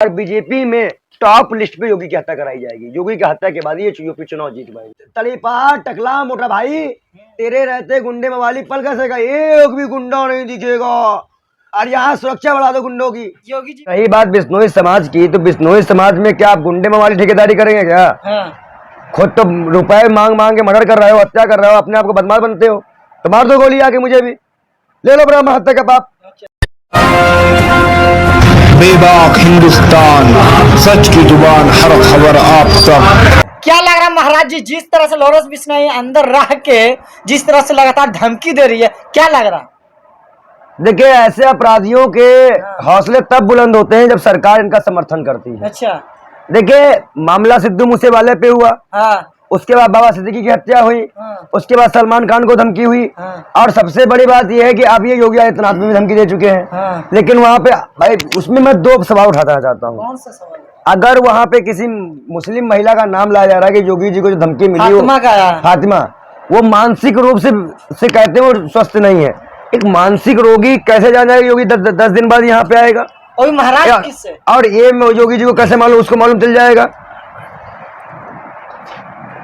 और बीजेपी में top list पे योगी की हत्या कराई जाएगी। योगी की हत्या के बाद ये यूपी चुनाव जीत पाएंगे। तड़ीपार टकला मोटा भाई, तेरे रहते गुंडे मवाली पल कैसे का एक भी गुंडा नहीं दिखेगा। और यहाँ सुरक्षा बढ़ा दो गुंडों की। योगी जी रही बात बिश्नोई समाज की, तो बिश्नोई समाज में क्या आप गुंडे मवाली ठेकेदारी करेंगे क्या? खुद तो रुपए मांग मांग के मर्डर कर रहे हो, हत्या कर रहे हो, अपने आप को बदमाश बनते हो, तो मार दो गोली आके मुझे भी, ले लो ब्रह्म हत्या का पाप। बेबाक हिंदुस्तान, सच की जुबान, हर खबर आप तक। क्या लग रहा है महाराज जी, जिस तरह से लॉरेंस बिश्नोई अंदर रह के जिस तरह से लगातार धमकी दे रही है, क्या लग रहा? देखिए, ऐसे अपराधियों के हौसले तब बुलंद होते हैं जब सरकार इनका समर्थन करती है। अच्छा, देखिए मामला सिद्धू मूसेवाले पे हुआ, उसके बाद बाबा सिद्दीकी की हत्या हुई, उसके बाद सलमान खान को धमकी हुई, और सबसे बड़ी बात यह है कि अब ये योगी आदित्यनाथ में भी धमकी दे चुके हैं। लेकिन वहां पे भाई उसमें मैं दो सवाल उठाना चाहता हूँ। कौन सा सवाल? अगर वहां पे किसी मुस्लिम महिला का नाम लाया जा रहा है कि योगी जी को जो धमकी मिली वो फातिमा, वो मानसिक रूप से कहते हैं वो स्वस्थ नहीं है। एक मानसिक रोगी कैसे जान जाएगा योगी 10 दिन बाद यहाँ पे आएगा? और महाराज किससे? और ये योगी जी को कैसे मालूम, उसको मालूम चल जाएगा?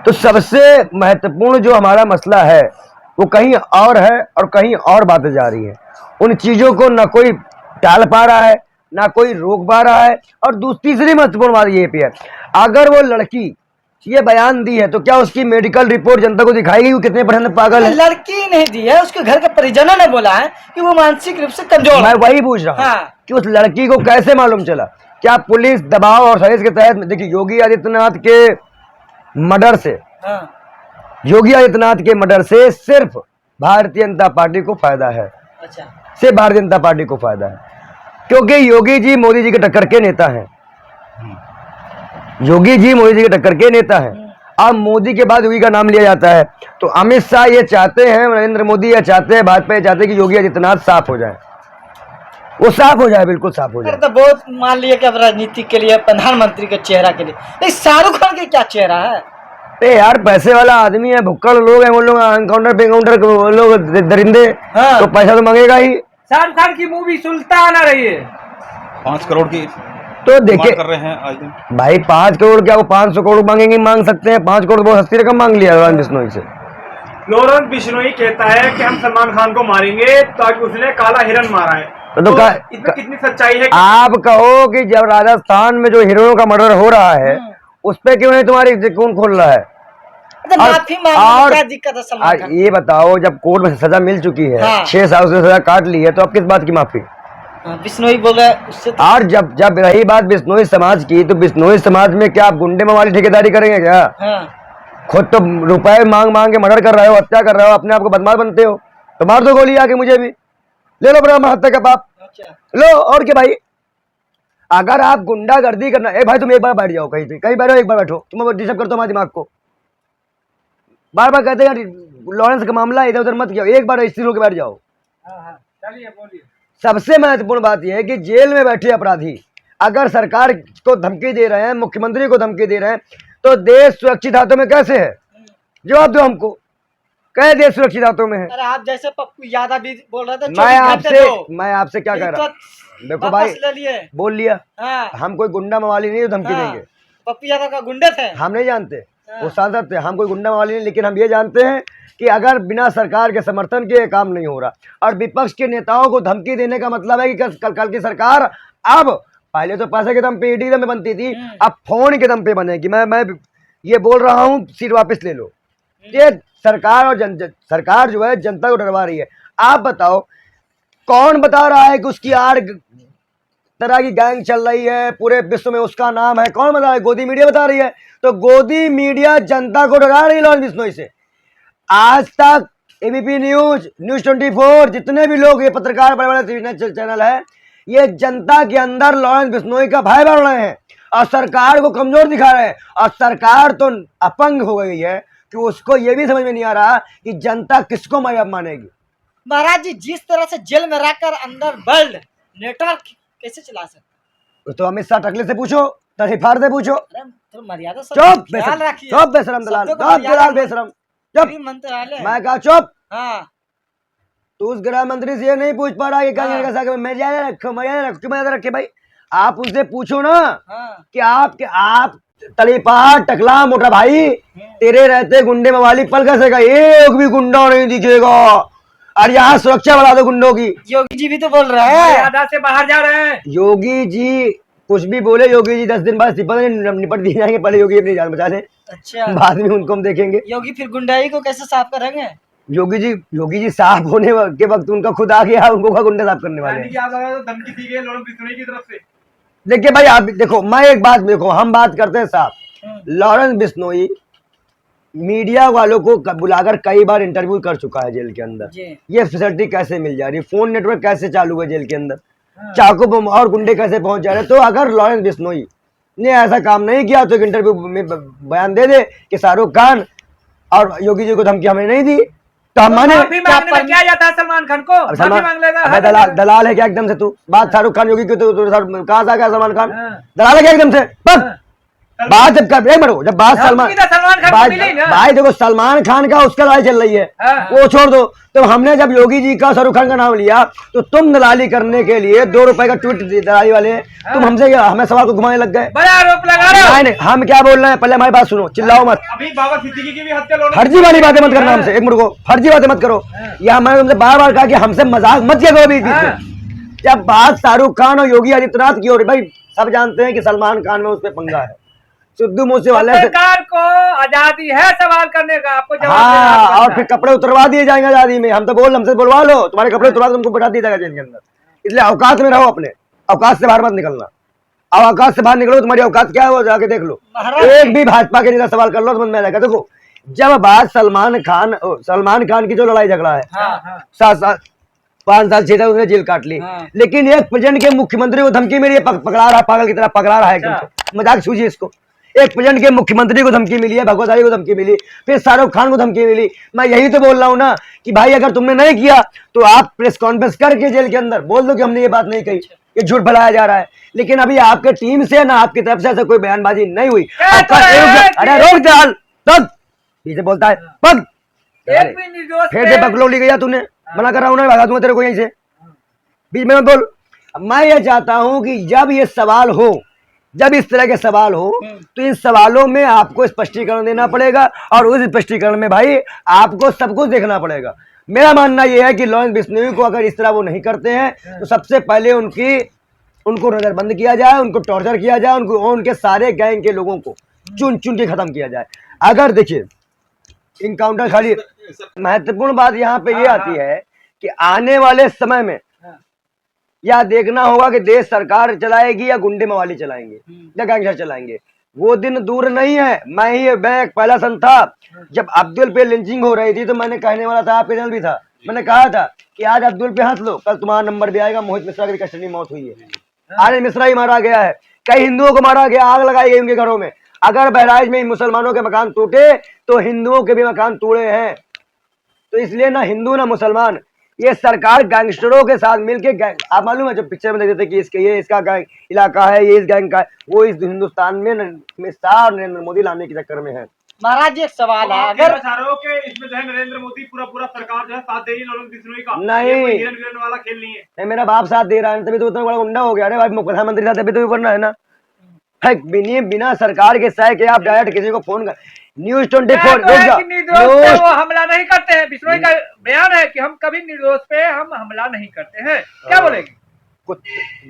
तो सबसे महत्वपूर्ण जो हमारा मसला है वो कहीं और है और कहीं और बातें जा रही है। उन चीजों को न कोई टाल पा रहा है, ना कोई रोक पा रहा है। और तीसरी महत्वपूर्ण बात ये भी है, अगर वो लड़की ये बयान दी है तो क्या उसकी मेडिकल रिपोर्ट जनता को दिखाएगी वो कितने % पागल है? लड़की नहीं दी है, उसके घर के परिजनों ने बोला है कि वो मानसिक रूप से कमजोर। मैं वही पूछ रहा हूँ कि उस लड़की को कैसे मालूम चला? क्या पुलिस दबाव और साजिश के तहत? देखिए योगी आदित्यनाथ के मर्डर से योगी आदित्यनाथ के मर्डर से सिर्फ भारतीय जनता पार्टी को फायदा है। अच्छा, सिर्फ भारतीय जनता पार्टी को फायदा है, क्योंकि योगी जी मोदी जी के टक्कर के नेता हैं। योगी जी मोदी जी के टक्कर के नेता हैं। अब मोदी के बाद योगी का नाम लिया जाता है, तो अमित शाह ये चाहते हैं, नरेंद्र मोदी ये चाहते हैं, भाजपा ये चाहते हैं कि योगी आदित्यनाथ साफ हो जाए, वो साफ हो जाए, बिल्कुल साफ हो जाए। तो बहुत मान लिया कि अब राजनीति के लिए, प्रधानमंत्री के चेहरा के लिए शाहरुख खान के क्या चेहरा है? यार पैसे वाला आदमी है, भुक्कड़ लोग हैं वो लोग, एनकाउंटर पे एनकाउंटर लोग दरिंदे, तो पैसा तो मांगेगा ही। शाहरुख खान की मूवी सुल्तान आ रही है, 5 करोड़ की तो देखिए कर रहे हैं आज दिन। भाई 5 करोड़ क्या, वो 500 करोड़ मांगेंगे, मांग सकते हैं। 5 करोड़ बहुत सस्ती रकम मांग लिया लॉरेंस बिश्नोई से। लॉरेंस बिश्नोई कहता है कि हम सलमान खान को मारेंगे ताकि उसने काला हिरन मारा है। तो इसमें कितनी सच्चाई है? आप कहो कि जब राजस्थान में जो हिरणों का मर्डर हो रहा है उस पे क्यों नहीं तुम्हारी कौन खोल रहा है? और क्या दिक्कत है? ये बताओ, जब कोर्ट में सजा मिल चुकी है, 6 साल से सजा काट ली है, तो अब किस बात की माफी? बिश्नोई बोल रहा है उससे तो। और जब रही बात बिश्नोई समाज की, तो बिश्नोई समाज में क्या आप गुंडे मवाली ठेकेदारी करेंगे क्या? खुद तो रुपए मांग मांग के मर्डर कर रहे हो, हत्या कर रहे हो, अपने आप को बदमाश बनते हो, तो मार दो गोली आके मुझे भी, ले लो ब्रह्म हत्या का पाप। लो, और क्या भाई? अगर आप गुंडागर्दी करना, भाई तुम एक बार बैठ जाओ, कहीं बैठो, एक बार बैठो, तुम डिस्टर्ब करते हो हमारे दिमाग को। बार बार कहते हैं लॉरेंस का मामला इधर उधर मत किया, एक बार स्थिर होकर बैठ जाओ। चलिए बोलिए। सबसे महत्वपूर्ण बात यह है कि जेल में बैठे अपराधी अगर सरकार को धमकी दे रहे हैं, मुख्यमंत्री को धमकी दे रहे हैं, तो देश सुरक्षित हाथों में कैसे है? जवाब दो हमको, कह देश सुरक्षित हाथों में है। अरे आप जैसे पप्पू यादव भी बोल रहे थे, मैं आपसे क्या कह रहा? देखो भाई, बोल लिया, हम कोई गुंडा मवाली नहीं धमकी देंगे। पप्पू यादव का गुंडे थे, हम नहीं जानते, वो सांसद थे, हम कोई गुंडा मवाली नहीं, लेकिन हम ये जानते हैं कि अगर बिना सरकार के समर्थन के काम नहीं हो रहा, और विपक्ष के नेताओं को धमकी देने का मतलब है कि कल की सरकार, अब पहले तो पैसे के दम पे, ईडी दम पे बनती थी, अब फोन के दम पे बनेगी। मैं ये बोल रहा हूँ, सीट वापस ले लो। ये सरकार और सरकार जो है जनता को डरवा रही है। आप बताओ कौन बता रहा है कि उसकी 8 तरह की गैंग चल रही है पूरे विश्व में, उसका नाम है? कौन बता रहा है? गोदी मीडिया बता रही है। तो गोदी मीडिया जनता को डरा रही है लॉरेंस बिश्नोई से। आज तक एबीपी न्यूज, न्यूज 24, जितने भी लोग, ये पत्रकार, बड़े बड़े चैनल है, ये जनता के अंदर लॉरेंस बिश्नोई का भय बढ़ रहे हैं और सरकार को कमजोर दिखा रहे हैं। और सरकार तो अपंग हो गई है कि उसको ये भी समझ में नहीं आ रहा कि जनता किसको मानेगी। महाराज जी, जिस तरह से जेल में रहकर अंदर वर्ल्ड नेटवर्क कैसे चला सकते? तो अमित शाह टकले से पूछो, तरीफार से पूछो। तो मर्यादा चुप बेशरम दलाल, बेशरम चुप। मैं कहा चुप। तो उस गृह मंत्री से ये नहीं पूछ पा रहा है कि मर्यादा रखे भाई। आप उनसे पूछो ना हाँ। कि आप तलीपार टकला मोटा भाई, तेरे रहते गुंडे मवाली पल कैसे का एक भी गुंडा नहीं दिखेगा, और यहाँ सुरक्षा बढ़ा दो गुंडों की। योगी जी भी तो बोल रहे हैं। मर्यादा से बाहर जा रहे हैं। योगी जी कुछ भी बोले, योगी जी 10 दिन बाद निपट दिए जाएंगे, पहले योगी अपनी जान बचा ले, अच्छा, बाद में उनको हम देखेंगे। योगी फिर गुंडाई को कैसे साफ करेंगे? योगी जी साफ होने के वक्त उनका खुद आ गया, उनको क्या गुंडे साफ करने वाले यानी हैं। कि आप लगा तो धमकी दी गई लॉरेंस बिश्नोई की तरफ से। देखिए भाई, आप देखो, मैं एक बात देखो, हम बात करते हैं साफ, लॉरेंस बिश्नोई मीडिया वालों को बुलाकर कई बार इंटरव्यू कर चुका है जेल के अंदर। जी। ये फैसिलिटी कैसे मिल जा रही है, फोन नेटवर्क कैसे चालू है जेल के अंदर, चाकू बम और गुंडे कैसे पहुंच जा रहे हैं। तो अगर लॉरेंस बिश्नोई ने ऐसा काम नहीं किया तो एक इंटरव्यू में बयान दे दे कि शाहरुख खान और योगी जी को धमकी हमने नहीं दी, तो हम माने। माफी मांगने में क्या जाता है सलमान खान को? अब माफी मांग लेगा। अबे दलाल है क्या एकदम से तू? बात शाहरुख खान योगी की तो कहाँ से आ गया सलमान खान? हाँ। दलाल है क्या एकदम से? बस बात जब कर एक मिनट, जब बात सलमान खान को मिली ना। भाई देखो, सलमान खान का उसका लड़ाई चल रही है, हाँ। वो छोड़ दो। तो हमने जब योगी जी का शाहरुख खान का नाम लिया तो तुम दलाली करने के लिए 2 रुपए का ट्वीट दलाली वाले तुम हमसे हमें सवाल को घुमाने लग गए। बड़ा आरोप लगा रहे हो। नहीं, हम क्या बोल रहे हैं, पहले हमारी बात सुनो, चिल्लाओ मत। अभी बाबा सिद्दीकी की भी हत्या लॉरेंस फर्जी वाली बातें मत करना हमसे, एक मिनट को फर्जी बातें मत करो। या मैंने तुमसे बार बार कहा कि हमसे मजाक मत किया करो बीच बीच में। जब बात शाहरुख खान और योगी आदित्यनाथ की हो रही, भाई सब जानते हैं कि सलमान खान में उस पर पंगा है, सिद्धू मूसेवाले से। सरकार को आजादी है सवाल करने का, आपको जवाब हाँ, देना और फिर कपड़े उतरवा दिए जाएंगे आजादी में। हम तो हमसे बुलवा लो, तुम्हारे कपड़े उतरवा तुमको बैठा दिया जाएगा जेल के अंदर। इसलिए औकात में रहो, अपने औकात से बाहर मत निकलना। अब औकात से बाहर निकलो, तुम्हारी औकात क्या है वो जाके देख लो। एक भी भाजपा के नेता सवाल कर लो तो समझ में आएगा। देखो, जब बात सलमान खान की जो लड़ाई झगड़ा है, 5 साल 6 साल उसने जेल काट ली, लेकिन एक प्रेजेंट के मुख्यमंत्री को धमकी मिली है, पकड़ा रहा, पागल की तरह पकड़ा रहा है एकदम से। मजाक सूझिए इसको। एक प्रेजेंट के मुख्यमंत्री को धमकी मिली है, भगवत को धमकी मिली, फिर शाहरुख खान को धमकी मिली। मैं यही तो बोल रहा हूँ ना कि भाई अगर तुमने नहीं किया तो आप प्रेस कॉन्फ्रेंस करके जेल के अंदर बोल दो कि हमने ये बात नहीं कही, ये झूठ फैलाया जा रहा है। लेकिन अभी आपके टीम से ना आपकी तरफ से ऐसा कोई बयानबाजी नहीं हुई। अरे रोक दे हाल, पीछे बोलता है पग, फिर से पकड़ो ली गया तूने, मना कर रहा हूँ ना, भगा दूंगा तेरे को यहीं से, बीच में बोल। मैं ये चाहता हूं कि जब ये सवाल हो, जब इस तरह के सवाल हो तो इन सवालों में आपको स्पष्टीकरण देना पड़ेगा, और उस स्पष्टीकरण में भाई आपको सब कुछ देखना पड़ेगा। मेरा मानना यह है कि लॉरेंस बिश्नोई को अगर इस तरह वो नहीं करते हैं तो सबसे पहले उनको नजरबंद किया जाए, उनको टॉर्चर किया जाए, उनके सारे गैंग के लोगों को चुन चुन के खत्म किया जाए। अगर देखिए इनकाउंटर खाली, महत्वपूर्ण बात यहाँ पे ये आती है कि आने वाले समय में या देखना होगा कि देश सरकार चलाएगी या गुंडे मवाली चलाएंगे या गैंगस्टर चलाएंगे। वो दिन दूर नहीं है। मैं एक पहला सन था जब अब्दुल पे लिंचिंग हो रही थी, तो मैंने कहने वाला था, आपके चैनल भी था, मैंने कहा था कि आज अब्दुल पे हाथ लो, कल तुम्हारा नंबर भी आएगा। मोहित मिश्रा की कस्टडी मौत हुई है, आज मिश्रा ही मारा गया है, कई हिंदुओं को मारा गया, आग लगाई गई उनके घरों में। अगर बहराइच में मुसलमानों के मकान टूटे तो हिंदुओं के भी मकान टूटे हैं। तो इसलिए ना हिंदू ना मुसलमान, ये सरकार गैंगस्टरों के साथ मिलके, आप मालूम है जब पिक्चर में देखते थे कि ये इसका गैंग इलाका है, ये इस गैंग का है, वो इस हिंदुस्तान में नरेंद्र मोदी लाने के चक्कर में है। महाराज जी एक सवाल है, अगर अगर इसमें जो है नरेंद्र मोदी पूरा सरकार जो है साथ दे रही है लॉरेंस बिश्नोई का, नहीं, ये कोई वाला खेल नहीं है। नहीं, मेरा बाप साथ दे रहा है तभी तो उतना बड़ा गुंडा हो गया। अरे भाई प्रधानमंत्री साथ तभी तो बनना है ना। बिना सरकार के सह के आप डायरेक्ट किसी को फोन कर, न्यूज 24 निर्दोष वो हमला नहीं करते हैं। बिश्नोई का बयान है कि हम कभी निर्दोष पे हम हमला नहीं करते हैं। क्या बोलेंगे? कुछ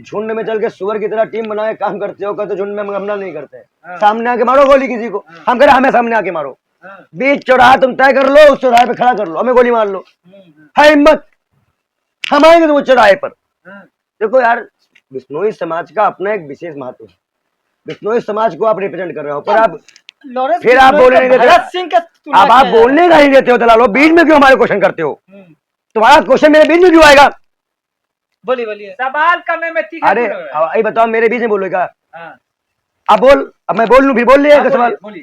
झुंड में चल के सुअर की तरह टीम बना के काम करते हो, कहते झुंड में हम हमला नहीं करते हैं। सामने आके मारो गोली किसी को, हम कह रहे हमें सामने आके मारो, बीच चौराहा तुम तय कर लो, उस चौराहे पे खड़ा कर लो, हमें गोली मार लो, है हिम्मत, हम आएंगे तो वो चौराहे पर। देखो यार, बिश्नोई समाज का अपना एक विशेष महत्व है। बिश्नोई समाज को आप रिप्रेजेंट कर रहे हो, पर आप फिर आप बोलने नहीं देते। अब आप बोलने का नहीं देते हो दलालो, बीच में क्यों हमारे क्वेश्चन करते हो? तुम्हारा क्वेश्चन मेरे बीच में क्यों आएगा? बोलिए सवाल करने में ठीक है। अरे ये बताओ, मेरे बीच में बोलेगा? अब बोल, अब मैं बोल लूं फिर बोल लिया सवाल। मैं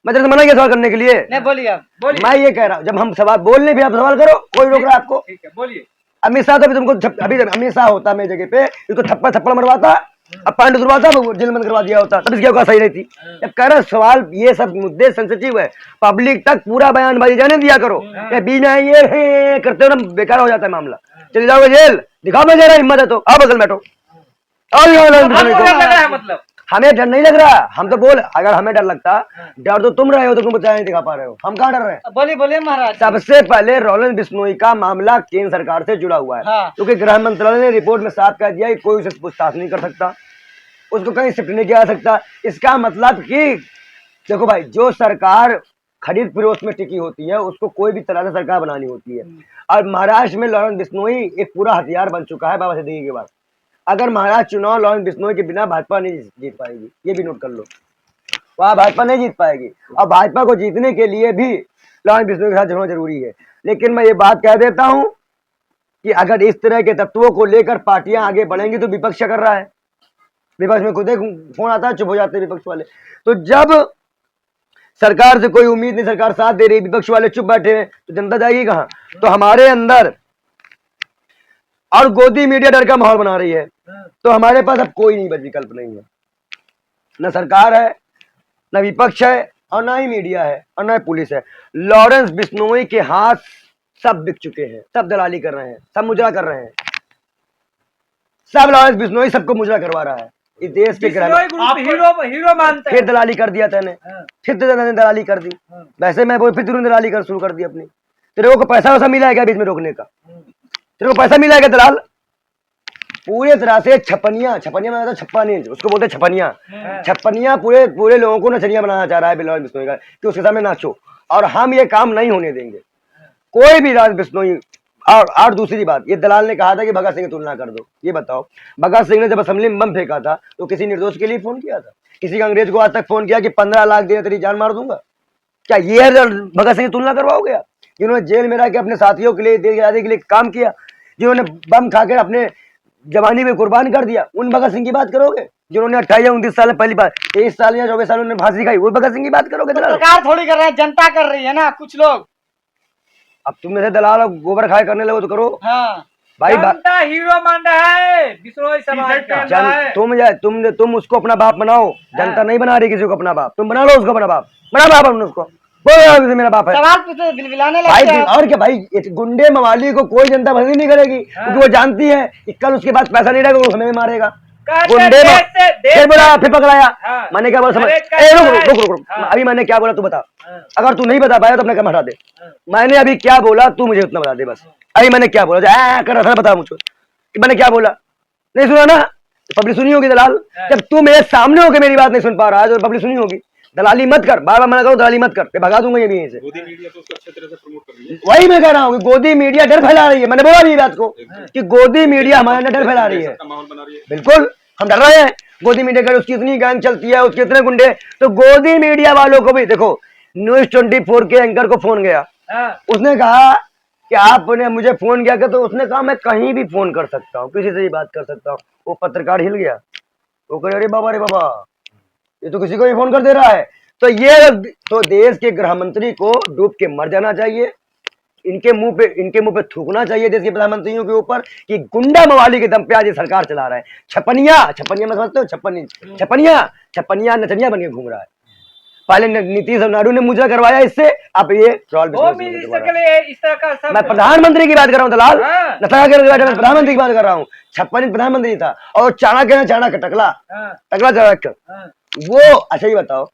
तेरे से मना किया सवाल करने के लिए? नहीं, बोलिए मैं ये कह रहा हूँ, जब हम सवाल बोल ले फिर आप सवाल करो, कोई रोक रहा है आपको? बोलिए। अमित शाह तो अभी अमित शाह होता मेरी जगह पे, इसको थप्पड़ मरवाता, अब पांडु दुर्वासा जेल बंद करवा दिया होता, तब इसकी औकात सही रहती। जब कह रहा सवाल, ये सब मुद्दे सेंसिटिव है, पब्लिक तक पूरा बयानबाजी जाने दिया करो। बीच में ये करते हो ना, बेकार हो जाता है मामला। चले जाओगे जेल, दिखाओ मैं जरा हिम्मत है तो आओ बगल बैठो, और लॉरेंस बिश्नोई आपको डर लग रहा है को मतलब? हमें डर नहीं लग रहा, हम तो बोल, अगर हमें डर लगता, डर तो तुम रहे हो, तो तुम बचाए नहीं दिखा पा रहे हो, हम कहाँ डर रहे हैं। बोलिए बोलिए महाराज। सबसे पहले लॉरेंस बिश्नोई का मामला केंद्र सरकार से जुड़ा हुआ है, हाँ। क्योंकि गृह मंत्रालय ने रिपोर्ट में साफ कह दिया कि कोई उसे पूछताछ नहीं कर सकता, उसको कहीं शिफ्ट नहीं किया जा सकता। इसका मतलब कि देखो भाई, जो सरकार खरीद फरोख्त में टिकी होती है उसको कोई भी तरह से सरकार बनानी होती है, और महाराष्ट्र में लॉरेंस बिश्नोई एक पूरा हथियार बन चुका है बाबा सिद्दीकी के बाद। अगर महाराष्ट्र चुनाव लॉरेंस बिश्नोई के बिना भाजपा नहीं जीत पाएगी, ये भी नोट कर लो, वहां भाजपा नहीं जीत पाएगी, और भाजपा को जीतने के लिए भी लॉरेंस बिश्नोई के साथ जुड़ना जरूरी है। लेकिन मैं ये बात कह देता हूं कि अगर इस तरह के तत्वों को लेकर पार्टियां आगे बढ़ेंगी तो विपक्ष क्या कर रहा है, विपक्ष में खुद एक फोन आता है, चुप हो जाते हैं विपक्ष वाले। तो जब सरकार से कोई उम्मीद नहीं, सरकार साथ दे रही, विपक्ष वाले चुप बैठे हैं, तो जनता जाएगी कहां। तो हमारे अंदर और गोदी मीडिया डर का माहौल बना रही है, तो हमारे पास अब कोई नहीं बच विकल्प नहीं है, न सरकार है, न विपक्ष है, और न ही मीडिया है, और न ही पुलिस है। लॉरेंस बिश्नोई के हाथ सब बिक चुके हैं, सब दलाली कर रहे हैं, सब मुजरा कर रहे हैं, सब लॉरेंस बिश्नोई सबको मुजरा करवा रहा है इस देश के बिश्नोई ग्रुप हीरो मानते हैं। फिर दलाली कर दिया तैने, फिर तैने दलाली कर दी। वैसे मैं फिर तुरंत दलाली कर शुरू कर दी अपनी। तेरे को पैसा वैसा मिला है क्या बीच में रोकने का, तेरे को पैसा मिला है क्या दलाल। पूरे तरह से छपनिया, छपनिया में छप्पा नहीं, उसको बोलते छपनिया, छपनिया पूरे पूरे लोगों को नचनिया बनाना चाह रहा है लॉरेंस बिश्नोई का, कि उसके सामने नाचो, और हम ये काम नहीं होने देंगे कोई भी लॉरेंस बिश्नोई। और दूसरी बात, ये दलाल ने कहा था कि भगत सिंह की तुलना कर दो, ये बताओ भगत सिंह ने जब असेंबली में बम फेंका था तो किसी निर्दोष के लिए फोन किया था, किसी अंग्रेज को आज तक फोन किया कि 15 लाख दे तेरी जान मार दूंगा, क्या ये भगत सिंह की तुलना करवाओगे आप, जिन्होंने जेल में रह के अपने साथियों के लिए, देश आजादी के लिए काम किया, जिन्होंने बम खाकर अपने जवानी में कुर्बान कर दिया, उन भगत सिंह की बात करोगे। जिन्होंने 28 या 29 साल में पहली बार, 23 साल या 24 साल उन्होंने फांसी खाई, वो भगत सिंह की बात करोगे। दलाल सरकार थोड़ी कर रहे हैं, जनता कर रही है ना, कुछ लोग। अब तुम मेरे दलाल गोबर खाए करने लगे तो करो। हाँ भाई जनता हीरो मान रहा है बिश्नोई समाज का। तुम उसको अपना बाप बनाओ, जनता नहीं बना रही किसी को अपना बाप, तुम बना लो उसको अपना बाप, बना बाप अपने उसको, बोलो मेरा बाप है। सवाल पूछो, बिलबिलाने भाई लगते हैं। और क्या भाई, गुंडे मवाली को कोई जनता पसंद नहीं करेगी, क्योंकि वो जानती है कि कल उसके पास पैसा नहीं रहेगा, वो हमें भी मारेगा। गुंडे फिर बोला, फिर पकड़ाया, मैंने क्या बोला समझ, रुक रुक रुक, अभी मैंने क्या बोला तू बता, अगर तू नहीं बता पाया तो अपने काम हटा दे। मैंने अभी क्या बोला तू मुझे उतना बता दे बस, अभी मैंने क्या बोला कर रहा था, बता मुझको मैंने क्या बोला। नहीं सुना ना, पब्लिक सुनी होगी दलाल, जब तू मेरे सामने होकर मेरी बात नहीं सुन पा रहा है तो पब्लिक सुनी होगी। दलाली मत कर, बार बार मना करो, दलाली मत कर, मैं भगा दूंगा ये भी यहीं से। गोदी मीडिया तो उसको अच्छे तरह से प्रमोट कर रही है। वही मैं कह रहा हूँ कि गोदी मीडिया डर फैला रही है, मैंने बोला नहीं बात को कि गोदी मीडिया हमारे अंदर डर फैला रही है। माहौल बना रही है, बिल्कुल हम डर रहे हैं। गोदी मीडिया का उसकी इतनी गैंग चलती है, उसके इतने गुंडे, तो गोदी मीडिया वालों को भी देखो, न्यूज 24 के एंकर को फोन गया, उसने कहा कि आपने मुझे फोन किया, तो उसने कहा मैं कहीं भी फोन कर सकता हूँ, किसी से भी बात कर सकता हूँ। वो पत्रकार हिल गया, वो कह अरे बाबा, अरे बाबा, ये तो किसी को भी फोन कर दे रहा है। तो ये तो देश के गृह मंत्री को डूब के मर जाना चाहिए, इनके मुंह पे थूकना चाहिए देश के प्रधानमंत्रियों के ऊपर कि गुंडा मवाली के दम पे आज ये सरकार चला रहा है। छपनिया में समझते हो, छपनिया नचनिया बन के घूम रहा है। पहले नीतीश नायडू ने मुजरा करवाया इससे, अब ये मैं प्रधानमंत्री की बात कर रहा हूँ दलाल, मैं प्रधानमंत्री की बात कर रहा हूँ। छप्पन प्रधानमंत्री था, और चाणक्य टकला चाणक्य, वो अच्छा ही बताओ,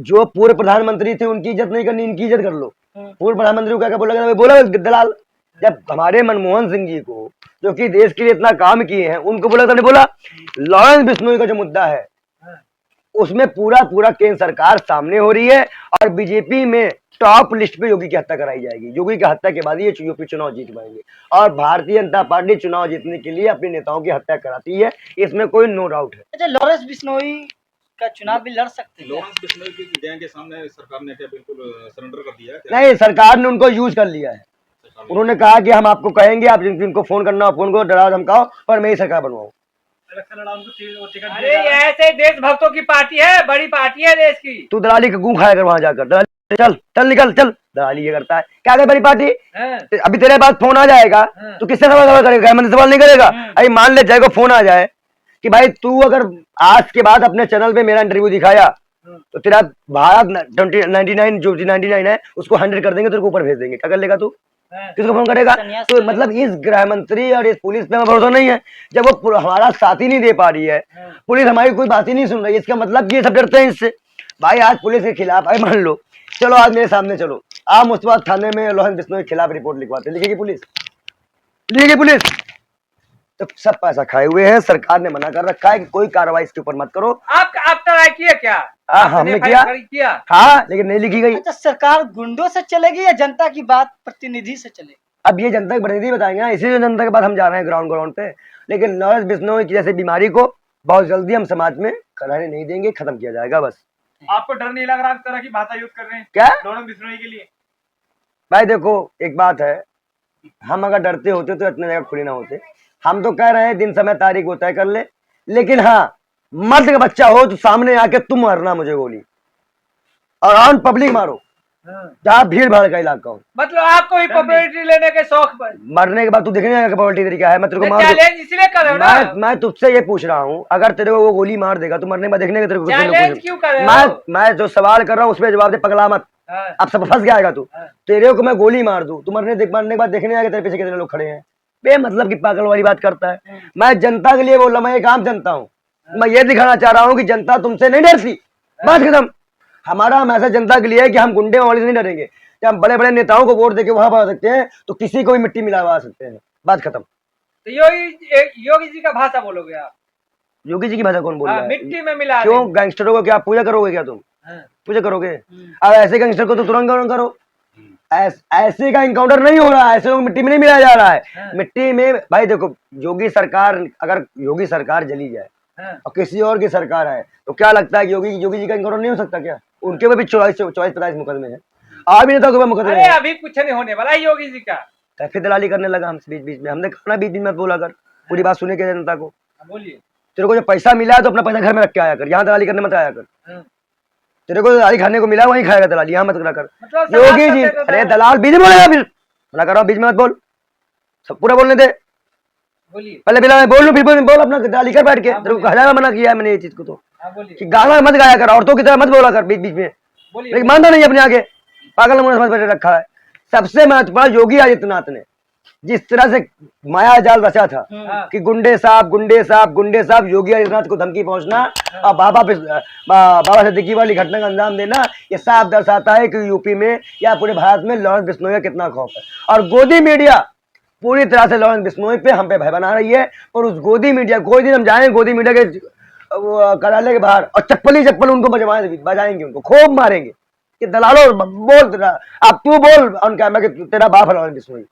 जो पूर्व प्रधानमंत्री थे उनकी इज्जत नहीं करनी, इनकी इज्जत कर लो। पूर्व प्रधानमंत्री को क्या बोला दलाल, जब हमारे मनमोहन सिंह जी को, जो कि देश के लिए इतना काम किए हैं, उनको बोला तो बोला। लॉरेंस बिश्नोई का जो मुद्दा है उसमें पूरा केंद्र सरकार सामने हो रही है, और बीजेपी में टॉप लिस्ट पे योगी की हत्या कराई जाएगी। योगी की हत्या के बाद ये यूपी चुनाव जीत पाएंगे, और भारतीय जनता पार्टी चुनाव जीतने के लिए अपने नेताओं की हत्या कराती है, इसमें कोई नो डाउट है। अच्छा, लॉरेंस बिश्नोई का चुनाव भी लड़ सकते हैं। लॉरेंस बिश्नोई की गैंग के सामने सरकार ने क्या बिल्कुल सरेंडर कर दिया है? नहीं, सरकार ने उनको यूज कर लिया है। उन्होंने कहा कि हम आपको कहेंगे, आप जिनको फोन करना हो फोन करो, डराओ धमकाओ, पर मैं ही सरकार बनवाऊं। अरे ऐसे देशभक्तों की पार्टी है, बड़ी पार्टी है देश की। तू दलाली का गू खाया कर वहां जाकर, दलाली चल निकल चल, दलाली ये करता है क्या है बड़ी पार्टी। अभी तेरे पास फोन आ जाएगा तो किससे सवाल करेगा, मंत्री सवाल नहीं करेगा। अरे मान ले जाएगा फोन आ जाए कि भाई तू अगर आज के बाद अपने चैनल पे मेरा इंटरव्यू दिखाया तो तेरा भारत 99 जो 99 है उसको 100 कर देंगे, तेरे को ऊपर भेज देंगे, क्या कर लेगा तू? किसको फोन करेगा? संन्यास तो मतलब इस गृह मंत्री और इस पुलिस पे हमें भरोसा नहीं है, जब वो हमारा साथ ही नहीं दे पा रही है, पुलिस हमारी कोई बात ही नहीं सुन रही है, इसका मतलब ये सब डरते हैं इससे। भाई आज पुलिस के खिलाफ, भाई मान लो, चलो आज मेरे सामने चलो, आप मुस्तफा थाने में लोहन बिश्नोई के खिलाफ रिपोर्ट लिखवाते, लिखेगी पुलिस? लिखेगी पुलिस? तो सब पैसा खाए हुए हैं, सरकार ने मना कर रखा है कि कोई कार्रवाई इसके ऊपर मत करो। आप ट्राई किया क्या? हमने किया, हाँ, लेकिन नहीं लिखी गई। अच्छा, सरकार गुंडों से चलेगी या जनता की बात प्रतिनिधि से चलेगी? अब ये जनता के प्रतिनिधि बताएंगे, इसी जनता के बाद हम जा रहे हैं ग्राउंड पे। लेकिन लॉरेंस बिश्नोई की जैसे बीमारी को बहुत जल्दी हम समाज में कराने नहीं देंगे, खत्म किया जाएगा बस। आपको डर नहीं लग रहा इस तरह की भाषा यूज कर रहे हैं क्या लॉरेंस बिश्नोई के लिए? भाई देखो, एक बात है, हम अगर डरते होते तो इतने जगह खुले ना होते। हम तो कह रहे हैं दिन समय तारीख वो तय कर ले, लेकिन हाँ, मर्द का बच्चा हो तो सामने आके तुम मारना मुझे गोली, और ऑन पब्लिक मारो, जहाँ भीड़ भाड़ का इलाका हो। मतलब आपको भी पॉपुलैरिटी लेने के शौक पर मरने के बाद तू देखने का पॉपुलैरिटी तरीका है, मैं तेरे को मार चैलेंज इसलिए कर रहे हो ना? मैं तुझसे ये पूछ रहा हूँ, अगर तेरे को वो गोली मार देगा तो मरने के बाद देखने का तेरे को चैलेंज क्यों कर रहे हो? मैं जो सवाल कर रहा हूँ उसमें जवाब दे, पगला मत। अब सब फंस गया तू। तेरे को मैं गोली मार दूं, तू मरने के बाद देखने आएगा तेरे पीछे कितने लोग खड़े हैं। बे मतलब की पागल वाली बात करता है। मैं जनता के लिए बोल रहा हूँ, मैं एक आम जनता हूँ, मैं ये दिखाना चाह रहा हूँ कि जनता तुमसे नहीं डरती, बात खत्म। हमारा मैसेज जनता के लिए है कि हम गुंडे वाले से नहीं डरेंगे। जब हम बड़े बड़े नेताओं को वोट देके वहां पा सकते हैं तो किसी को भी मिट्टी मिलावा सकते हैं, बात खत्म। तो योगी जी का भाषा बोलोगे आप? योगी जी की भाषा कौन बोल रहा है? मिट्टी में मिला क्यों? गैंगस्टरों को क्या पूजा करोगे क्या तुम? पूजा करोगे? अब ऐसे गैंगस्टर को तो तुरंत करो। ऐसे का इनकाउंटर नहीं हो रहा है, ऐसे लोग मिट्टी में नहीं मिलाया जा रहा है। मिट्टी में भाई देखो, योगी सरकार, अगर योगी सरकार जली जाए और किसी और की सरकार है तो क्या लगता है कि योगी जी का इनकाउंटर नहीं हो सकता क्या? उनके ऊपर भी 24-25 मुकदमे हैं, अभी नेता के ऊपर मुकदमे हैं। अभी कुछ नहीं होने वाला योगी जी का। कैफे दलाली करने लगा हम बीच में, हमने कहा ना बीच में बोला कर, पूरी बात सुने के जनता को। बोलिए। तेरे को जो पैसा मिला है तो अपना पैसा घर में रख के आया कर, यहाँ दलाली करने मत आया कर। तेरे को दलाली खाने को मिला वहीं खाएगा दलाली, यहाँ मत करा कर। योगी जी, अरे दलाल बीच में बोलेगा, फिर मना करो, बीच में मत बोल, सब पूरा बोलने दे। पहले बिला मैं बोल लूं, फिर बोल अपना दलाली कर बैठ के। तेरे को हजार मना किया है मैंने ये चीज को, तो कि गाना मत गाया कर, औरतों की तरह मत बोला कर बीच बीच में, लेकिन मानता नहीं अपने आगे, पागल मुझे समझ बैठे रखा है। सबसे महत्वपूर्ण योगी आदित्यनाथ ने जिस तरह से माया जाल रचा था कि गुंडे साहब योगी आदित्यनाथ को धमकी पहुंचना और बाबा सिद्दीकी वाली घटना का अंजाम देना, ये साफ दर्शाता है कि यूपी में या पूरे भारत में लॉरेंस बिश्नोई का कितना खौफ है। और गोदी मीडिया पूरी तरह से लॉरेंस बिश्नोई पे, हम पे भय बना रही है। और उस गोदी मीडिया, कोई दिन हम जाएंगे गोदी मीडिया के कार्यालय के बाहर और चप्पल उनको बजाएंगे, उनको खूब मारेंगे कि दलालो बोल, अब तू बोल ऑन कैमरा कि तेरा बाप है लॉरेंस बिश्नोई।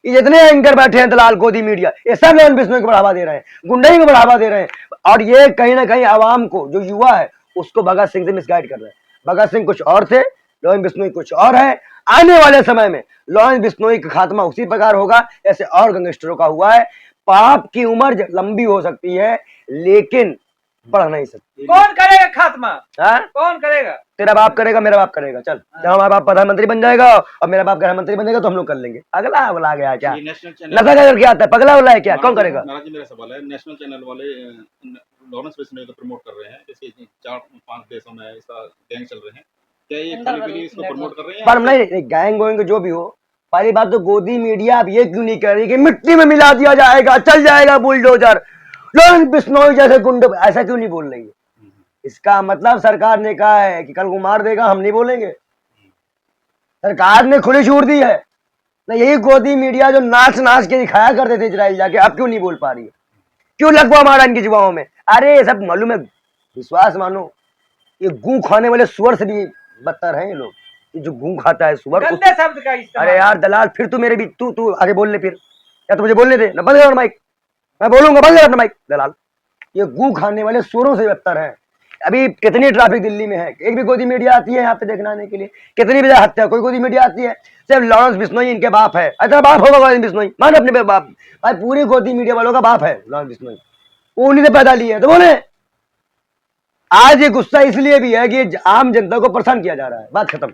ये जितने एंकर बैठे हैं दलाल गोदी मीडिया, ये सब लॉरेंस बिश्नोई को बढ़ावा दे रहे हैं, गुंडाई को बढ़ावा दे रहे हैं। और ये कहीं ना कहीं आवाम को, जो युवा है उसको भगत सिंह से मिसगाइड कर रहे हैं। भगत सिंह कुछ और थे, लॉरेंस बिश्नोई कुछ और है। आने वाले समय में लॉरेंस बिश्नोई का खात्मा उसी प्रकार होगा जैसे और गैंगस्टरों का हुआ है। पाप की उम्र लंबी हो सकती है लेकिन बढ़ नहीं सकती। कौन करेगा खात्मा? कौन करेगा? तेरा बाप करेगा, मेरा बाप करेगा। चल, जब हमारा बाप प्रधानमंत्री बन जाएगा और मेरा बाप गृह मंत्री बनेगा तो हम लोग कर लेंगे। अगला गया क्या? नशा का क्या आता है? पगला वाला है क्या? कौन करेगा? नाराज जी, मेरा सवाल है, नेशनल चैनल वाले लॉरेंस बिश्नोई को प्रमोट कर रहे हैं, जैसे 4-5 देशों में ऐसा गैंग चल रहे हैं, क्या ये खाली के लिए इसको प्रमोट कर रहे हैं? पर नहीं, गैंग वैंग जो भी हो, पहली बात तो गोदी मीडिया अब ये क्यों नहीं कह रही कि मिट्टी में मिला दिया जाएगा, चल जाएगा बुलडोजर, लॉरेंस बिश्नोई जैसे गुंडे, ऐसा क्यों नहीं बोल रही है? इसका मतलब सरकार ने कहा है कि कल को मार देगा, हम नहीं बोलेंगे। सरकार ने खुली छूट दी है ना। यही गोदी मीडिया जो नाच के दिखाया करते थे इजराइल जाके, अब क्यों नहीं बोल पा रही है? क्यों लगवा मारा इनकी जुबानों में? अरे ये सब मालूम है, विश्वास मानो, ये गू खाने वाले सुअर से भी बदतर हैं ये लोग। ये जो गू खाता है सुअर, गंदे शब्द का इस्तेमाल। अरे यार दलाल, फिर तू मेरे भी तू आगे बोल ले फिर, या तो मुझे बोलने दे ना, बंद कर माइक, मैं बोलूंगा, बंद कर अपना माइक। दलाल, ये गू खाने वाले सुअरों से बदतर है। अभी कितनी ट्रैफिक दिल्ली में है, एक भी गोदी मीडिया आती है यहाँ पे देखने आने के लिए? कितनी बजे हत्या, कोई गोदी मीडिया आती है? सिर्फ लॉरेंस बिश्नोई इनके बाप है। अच्छा बाप होगा लॉरेंस बिश्नोई, मान अपने बाप, भाई पूरी गोदी मीडिया वालों का बाप है लॉरेंस बिश्नोई, उन्हीं ने पैदा लिए है। तो बोले आज ये गुस्सा इसलिए भी है कि आम जनता को परेशान किया जा रहा है, बात खत्म।